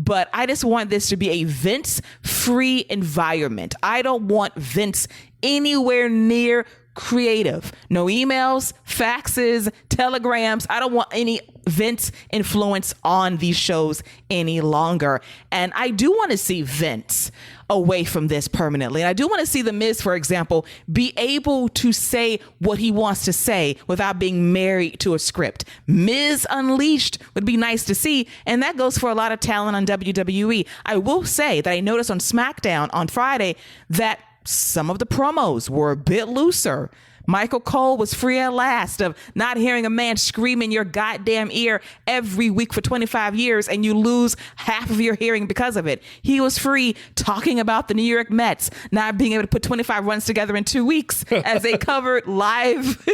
but I just want this to be a Vince-free environment. I don't want Vince anywhere near creative. No emails, faxes, telegrams. I don't want any Vince influence on these shows any longer. And I do want to see Vince away from this permanently. And I do want to see The Miz, for example, be able to say what he wants to say without being married to a script. Miz Unleashed would be nice to see. And that goes for a lot of talent on WWE. I will say that I noticed on SmackDown on Friday that some of the promos were a bit looser. Michael Cole was free at last of not hearing a man scream in your goddamn ear every week for 25 years and you lose half of your hearing because of it. He was free talking about the New York Mets not being able to put 25 runs together in 2 weeks as they covered live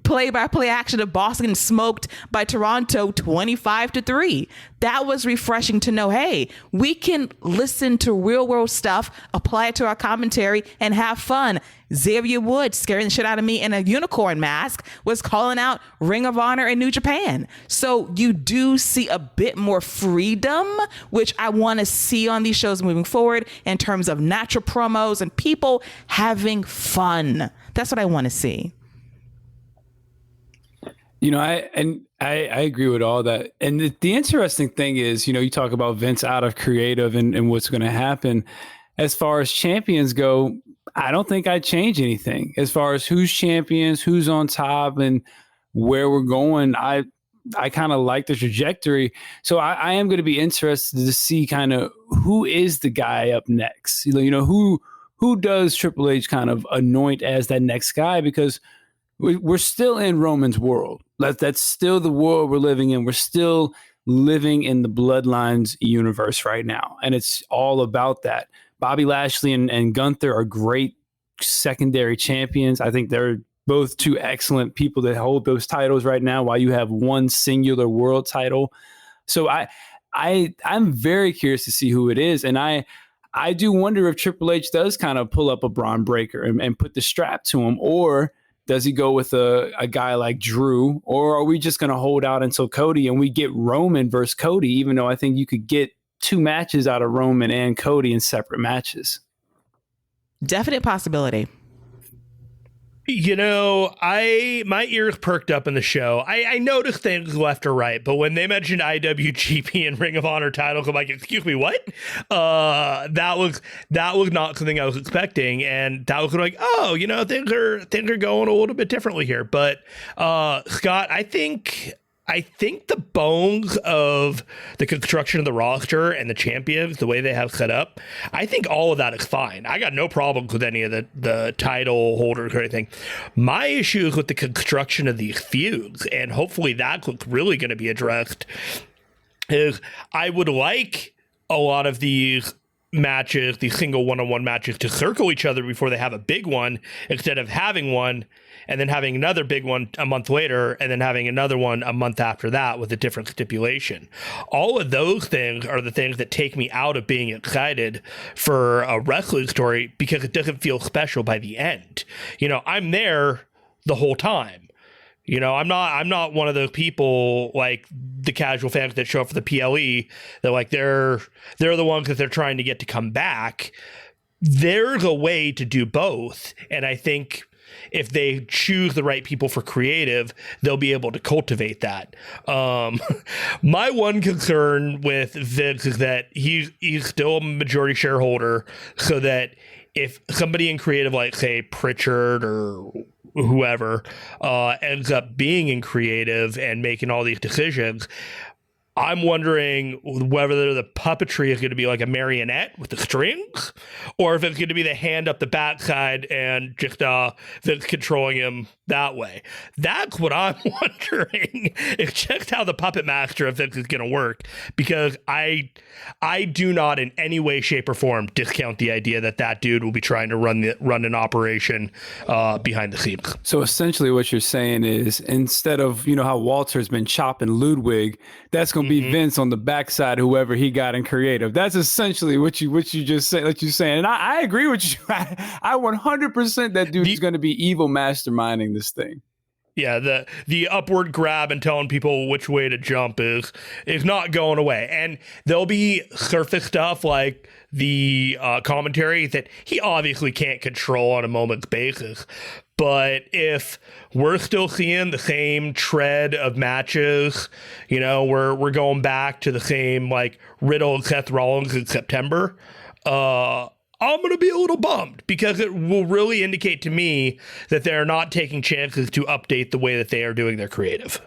play-by-play action of Boston smoked by Toronto 25-3. That was refreshing to know, hey, we can listen to real world stuff, apply it to our commentary, and have fun. Xavier Woods, scaring the shit out of me in a unicorn mask, was calling out Ring of Honor and New Japan. So you do see a bit more freedom, which I want to see on these shows moving forward in terms of natural promos and people having fun. That's what I want to see. You know, I agree with all that. And the interesting thing is, you know, you talk about Vince out of creative and what's going to happen. As far as champions go, I don't think I'd change anything. As far as who's champions, who's on top, and where we're going, I kind of like the trajectory. So I am going to be interested to see kind of who is the guy up next. You know, who does Triple H kind of anoint as that next guy? Because we're still in Roman's world. That's still the world we're living in. We're still living in the Bloodlines universe right now. And it's all about that. Bobby Lashley and Gunther are great secondary champions. I think they're both two excellent people that hold those titles right now while you have one singular world title. So I'm very curious to see who it is. And I do wonder if Triple H does kind of pull up a Braun Breaker and put the strap to him, or does he go with a guy like Drew, or are we just going to hold out until Cody and we get Roman versus Cody, even though I think you could get 2 matches out of Roman and Cody in separate matches? Definite possibility. You know, my ears perked up in the show. I noticed things left or right, but when they mentioned IWGP and Ring of Honor titles, I'm like, excuse me, what? That was not something I was expecting, and that was like, oh, you know, things are going a little bit differently here. But Scott, I think the bones of the construction of the roster and the champions, the way they have set up, I think all of that is fine. I got no problems with any of the title holders or anything. My issue is with the construction of these feuds, and hopefully that's what's really going to be addressed, is I would like a lot of these matches, these single one-on-one matches, to circle each other before they have a big one, instead of having one and then having another big one a month later and then having another one a month after that with a different stipulation. All of those things are the things that take me out of being excited for a wrestling story, because it doesn't feel special by the end. You know, I'm there the whole time. You know, I'm not one of those people like the casual fans that show up for the PLE. They're like, they're the ones that they're trying to get to come back. There's a way to do both. And I think if they choose the right people for creative, they'll be able to cultivate that. My one concern with Vince is that he's still a majority shareholder, so that if somebody in creative, like say Pritchard or whoever, ends up being in creative and making all these decisions, I'm wondering whether the puppetry is going to be like a marionette with the strings, or if it's going to be the hand up the backside and just Vince controlling him that way. That's what I'm wondering. It's just how the puppet master of Vince is going to work, because I do not in any way, shape, or form discount the idea that dude will be trying to run an operation behind the scenes. So essentially what you're saying is, instead of, you know, how Walter's been chopping Ludwig, that's going to be Vince on the backside, whoever he got in creative. That's essentially what you just said, like you're saying. And I agree with you. I 100% that dude is going to be evil masterminding this thing. Yeah, the upward grab and telling people which way to jump is not going away. And there'll be surface stuff like the commentary that he obviously can't control on a moment's basis. But if we're still seeing the same tread of matches, we're going back to the same like Riddle and Seth Rollins in September, I'm going to be a little bummed because it will really indicate to me that they're not taking chances to update the way that they are doing their creative.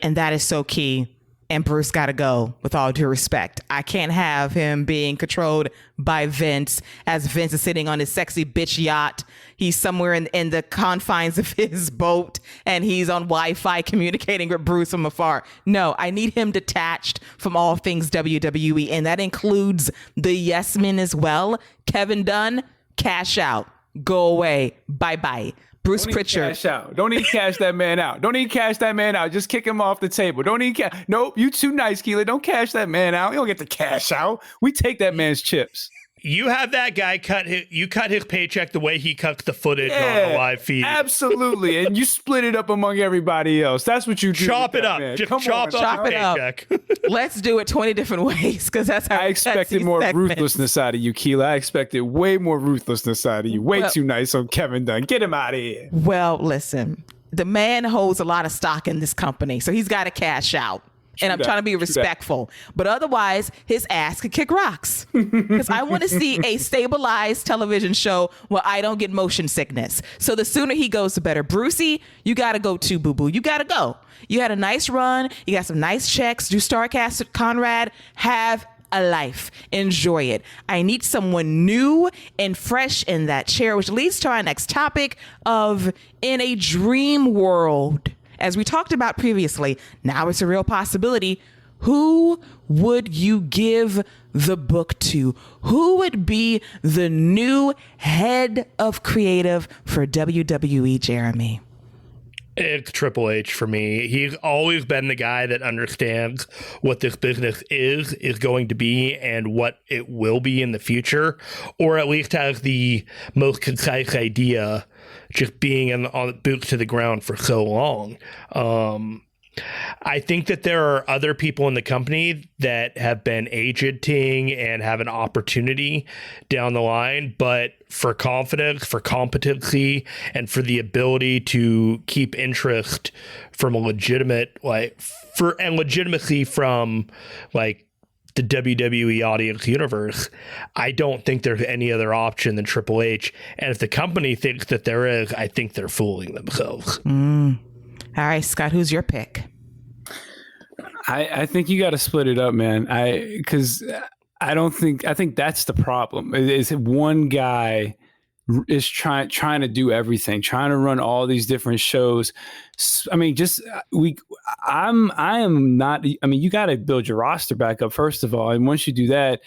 And that is so key. And Bruce got to go, with all due respect. I can't have him being controlled by Vince as Vince is sitting on his sexy bitch yacht. He's somewhere in the confines of his boat and he's on Wi-Fi communicating with Bruce from afar. No, I need him detached from all things WWE. And that includes the yes men as well. Kevin Dunn, cash out. Go away. Bye-bye. Bruce Pritchard. Cash out. Don't even cash that man out. Don't even cash that man out. Just kick him off the table. Don't even cash. Nope, you too nice, Keela. Don't cash that man out. You don't get to cash out. We take that man's chips. You have that guy cut his paycheck the way he cuts the footage on the live feed. Absolutely. And you split it up among everybody else. That's what you do. Chop it up. Man. Just chop up the paycheck. Let's do it 20 different ways because that's how I expected more ruthlessness out of you, Keela. I expected way more ruthlessness out of you. Way too nice on Kevin Dunn. Get him out of here. Well, listen, the man holds a lot of stock in this company, so he's got to cash out. And I'm trying to be respectful. But otherwise, his ass could kick rocks. Because I want to see a stabilized television show where I don't get motion sickness. So the sooner he goes, the better. Brucey, you got to go too, boo-boo. You got to go. You had a nice run. You got some nice checks. Do StarCast with Conrad. Have a life. Enjoy it. I need someone new and fresh in that chair, which leads to our next topic of in a dream world. As we talked about previously, now it's a real possibility. Who would you give the book to? Who would be the new head of creative for WWE, Jeremy? It's Triple H for me. He's always been the guy that understands what this business is going to be and what it will be in the future, or at least has the most concise idea, just being on boots to the ground for so long. I think that there are other people in the company that have been agenting and have an opportunity down the line, but for confidence, for competency, and for the ability to keep interest from a legitimate, and legitimacy from the WWE audience universe, I don't think there's any other option than Triple H. And if the company thinks that there is, I think they're fooling themselves. All right, Scott, who's your pick? I think you got to split it up, man. I think that's the problem. Is one guy is trying to do everything, trying to run all these different shows. I mean, I am not. I mean, you got to build your roster back up first of all, and once you do that,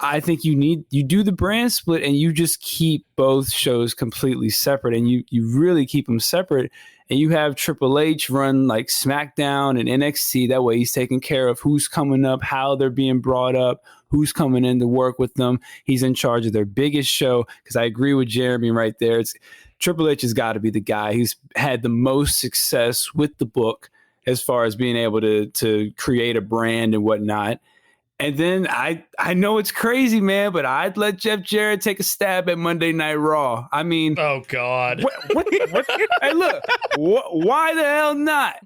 I think you do the brand split and you just keep both shows completely separate, and you really keep them separate. And you have Triple H run like SmackDown and NXT. That way he's taking care of who's coming up, how they're being brought up, who's coming in to work with them. He's in charge of their biggest show. Because I agree with Jeremy right there. Triple H has got to be the guy who's had the most success with the book as far as being able to create a brand and whatnot. And then I know it's crazy, man, but I'd let Jeff Jarrett take a stab at Monday Night Raw. I mean, oh God, what? Hey, look, why the hell not?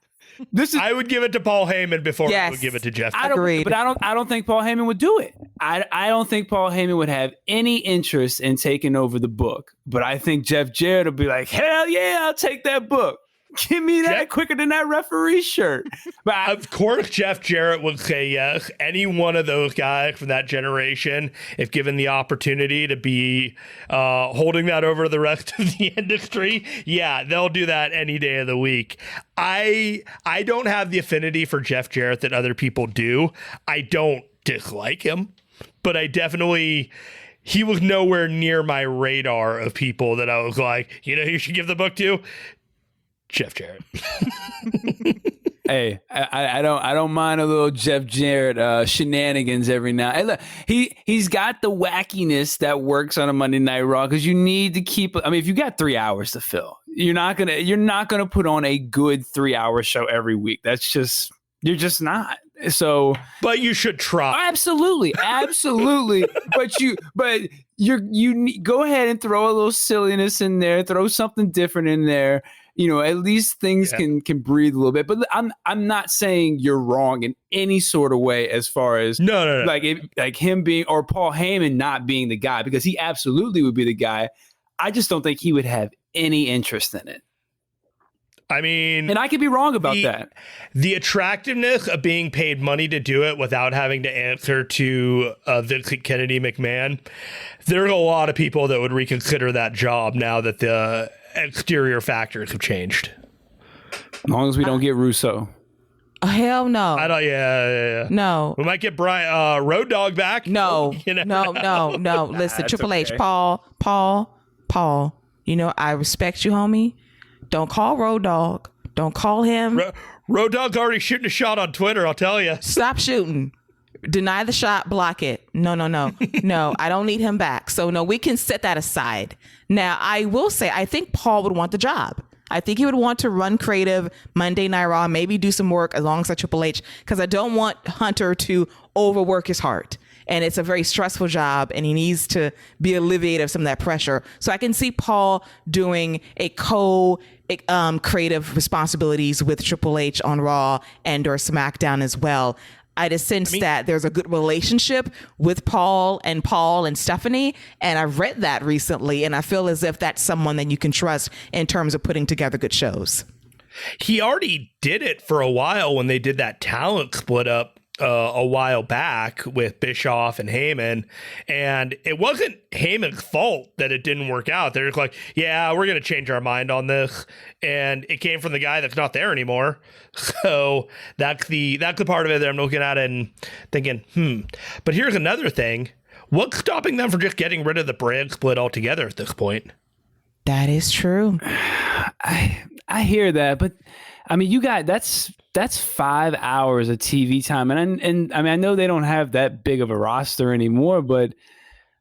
I would give it to Paul Heyman before I would give it to Jeff. I don't think Paul Heyman would do it. I don't think Paul Heyman would have any interest in taking over the book. But I think Jeff Jarrett will be like, hell yeah, I'll take that book. Give me that quicker than that referee shirt. But of course, Jeff Jarrett would say yes. Any one of those guys from that generation, if given the opportunity to be holding that over the rest of the industry, yeah, they'll do that any day of the week. I don't have the affinity for Jeff Jarrett that other people do. I don't dislike him, but he was nowhere near my radar of people that I was like, you should give the book to? Jeff Jarrett. Hey, I don't mind a little Jeff Jarrett shenanigans every now. Hey, look, he's got the wackiness that works on a Monday Night Raw because you need to keep. I mean, if you got 3 hours to fill, you're not gonna put on a good 3-hour show every week. You're just not. So, but you should try. Absolutely. but you go ahead and throw a little silliness in there, throw something different in there. At least things can breathe a little bit. But I'm not saying you're wrong in any sort of way as far as no. like him being or Paul Heyman not being the guy, because he absolutely would be the guy. I just don't think he would have any interest in it. I mean, and I could be wrong about that. The attractiveness of being paid money to do it without having to answer to Vincent Kennedy McMahon, there are a lot of people that would reconsider that job now that the exterior factors have changed. As long as we don't get Russo. Hell no. I don't. Yeah. No. We might get Brian Road Dogg back. No. No. Listen, Triple H, Paul. I respect you, homie. Don't call Road Dogg. Don't call him. Road Dogg's already shooting a shot on Twitter, I'll tell you. Stop shooting. Deny the shot, block it. No. No, I don't need him back. So no, we can set that aside. Now, I will say, I think Paul would want the job. I think he would want to run creative Monday Night Raw, maybe do some work alongside Triple H, because I don't want Hunter to overwork his heart. And it's a very stressful job, and he needs to be alleviated of some of that pressure. So I can see Paul doing a creative responsibilities with Triple H on Raw and or SmackDown as well. I just sense that there's a good relationship with Paul and Stephanie. And I've read that recently, and I feel as if that's someone that you can trust in terms of putting together good shows. He already did it for a while when they did that talent split up a while back with Bischoff and Heyman, and it wasn't Heyman's fault that it didn't work out. They're just like, yeah, we're going to change our mind on this. And it came from the guy that's not there anymore. So that's the part of it that I'm looking at and thinking, But here's another thing. What's stopping them from just getting rid of the brand split altogether at this point? That is true. I hear that, but I mean, that's 5 hours of TV time. And I mean, I know they don't have that big of a roster anymore, but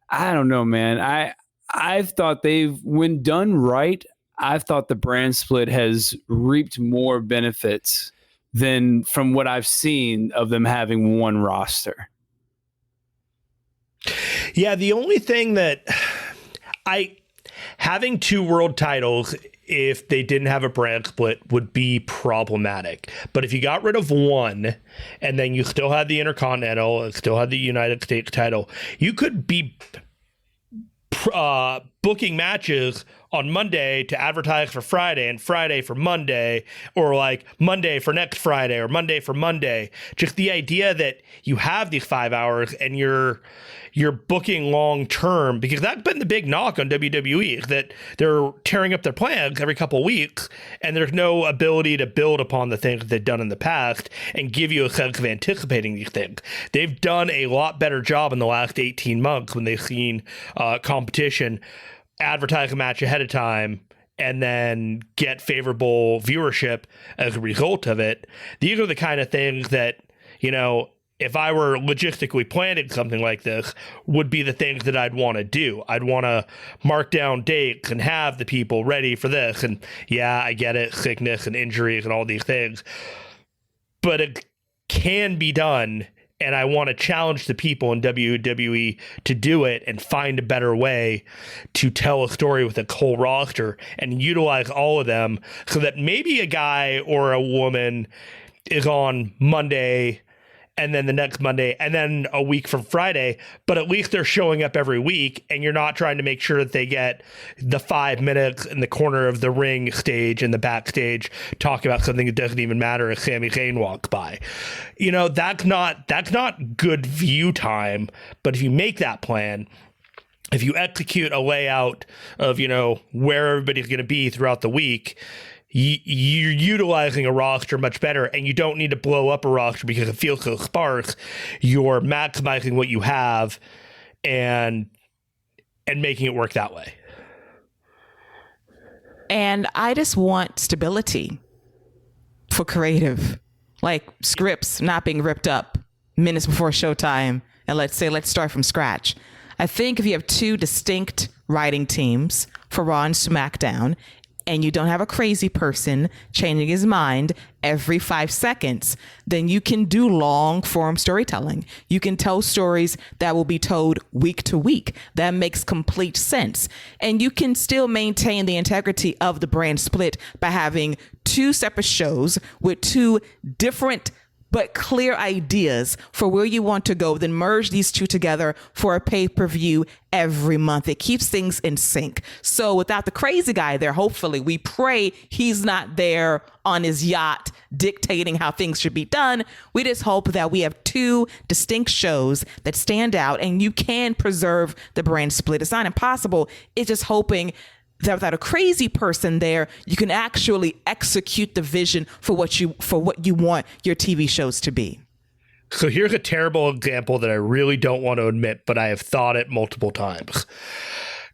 I don't know, man. I've thought when done right, I've thought the brand split has reaped more benefits than from what I've seen of them having one roster. Yeah, the only thing that having 2 world titles, if they didn't have a brand split, would be problematic. But if you got rid of one and then you still had the Intercontinental and still had the United States title, you could be booking matches on Monday to advertise for Friday and Friday for Monday, or like Monday for next Friday or Monday for Monday. Just the idea that you have these 5 hours and you're booking long term, because that's been the big knock on WWE, is that they're tearing up their plans every couple of weeks and there's no ability to build upon the things that they've done in the past and give you a sense of anticipating these things. They've done a lot better job in the last 18 months when they've seen competition advertise a match ahead of time and then get favorable viewership as a result of it. These are the kind of things that, if I were logistically planning something like this, would be the things that I'd want to do. I'd want to mark down dates and have the people ready for this. And yeah, I get it, sickness and injuries and all these things, but it can be done. And I want to challenge the people in WWE to do it and find a better way to tell a story with a whole roster and utilize all of them, so that maybe a guy or a woman is on Monday and then the next Monday and then a week from Friday, but at least they're showing up every week and you're not trying to make sure that they get the 5 minutes in the corner of the ring stage and the backstage talk about something that doesn't even matter as Sami Zayn walks by. That's not good view time, but if you make that plan, if you execute a layout of, where everybody's going to be throughout the week, you're utilizing a roster much better, and you don't need to blow up a roster because it feels so sparse. You're maximizing what you have and making it work that way. And I just want stability for creative. like scripts not being ripped up minutes before showtime. And let's start from scratch. I think if you have two distinct writing teams for Raw and SmackDown, and you don't have a crazy person changing his mind every 5 seconds, then you can do long form storytelling. You can tell stories that will be told week to week. That makes complete sense. And you can still maintain the integrity of the brand split by having two separate shows with two different but clear ideas for where you want to go, then merge these two together for a pay-per-view every month. It keeps things in sync. So without the crazy guy there, hopefully, we pray he's not there on his yacht dictating how things should be done. We just hope that we have two distinct shows that stand out and you can preserve the brand split. It's not impossible. It's just hoping that without a crazy person there, you can actually execute the vision for what you want your TV shows to be. So here's a terrible example that I really don't want to admit, but I have thought it multiple times.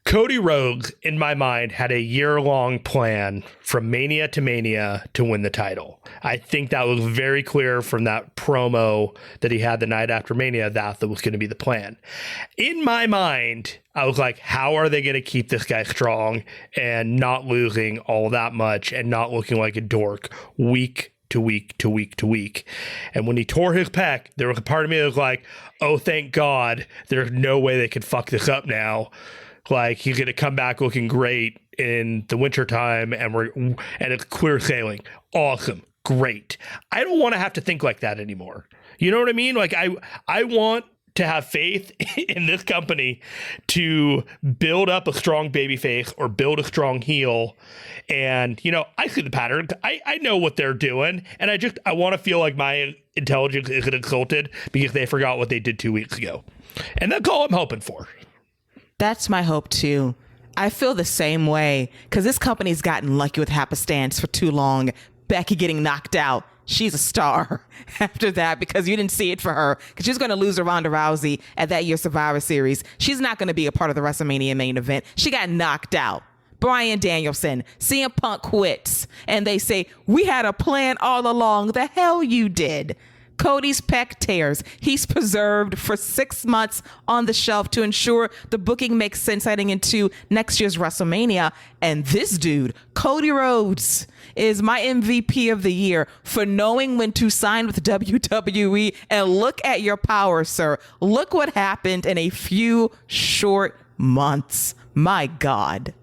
Cody Rhodes, in my mind, had a year-long plan from Mania to Mania to win the title. I think that was very clear from that promo that he had the night after Mania, that was going to be the plan. In my mind, I was like, how are they going to keep this guy strong and not losing all that much and not looking like a dork week to week to week to week? And when he tore his pec, there was a part of me that was like, oh, thank God, there's no way they could fuck this up now. Like, he's going to come back looking great in the wintertime and it's clear sailing. Awesome. Great. I don't want to have to think like that anymore. You know what I mean? Like, I want to have faith in this company to build up a strong baby face or build a strong heel. And, you know, I see the pattern. I know what they're doing. And I want to feel like my intelligence isn't insulted because they forgot what they did 2 weeks ago. And that's all I'm hoping for. That's my hope too. I feel the same way because this company's gotten lucky with happenstance for too long. Becky getting knocked out. She's a star after that because you didn't see it for her because she's going to lose to Ronda Rousey at that year's Survivor Series. She's not going to be a part of the WrestleMania main event. She got knocked out. Bryan Danielson, CM Punk quits, and they say, we had a plan all along. The hell you did. Cody's pec tears. He's preserved for 6 months on the shelf to ensure the booking makes sense heading into next year's WrestleMania. And this dude, Cody Rhodes, is my MVP of the year for knowing when to sign with WWE. And look at your power, sir. Look what happened in a few short months. My God.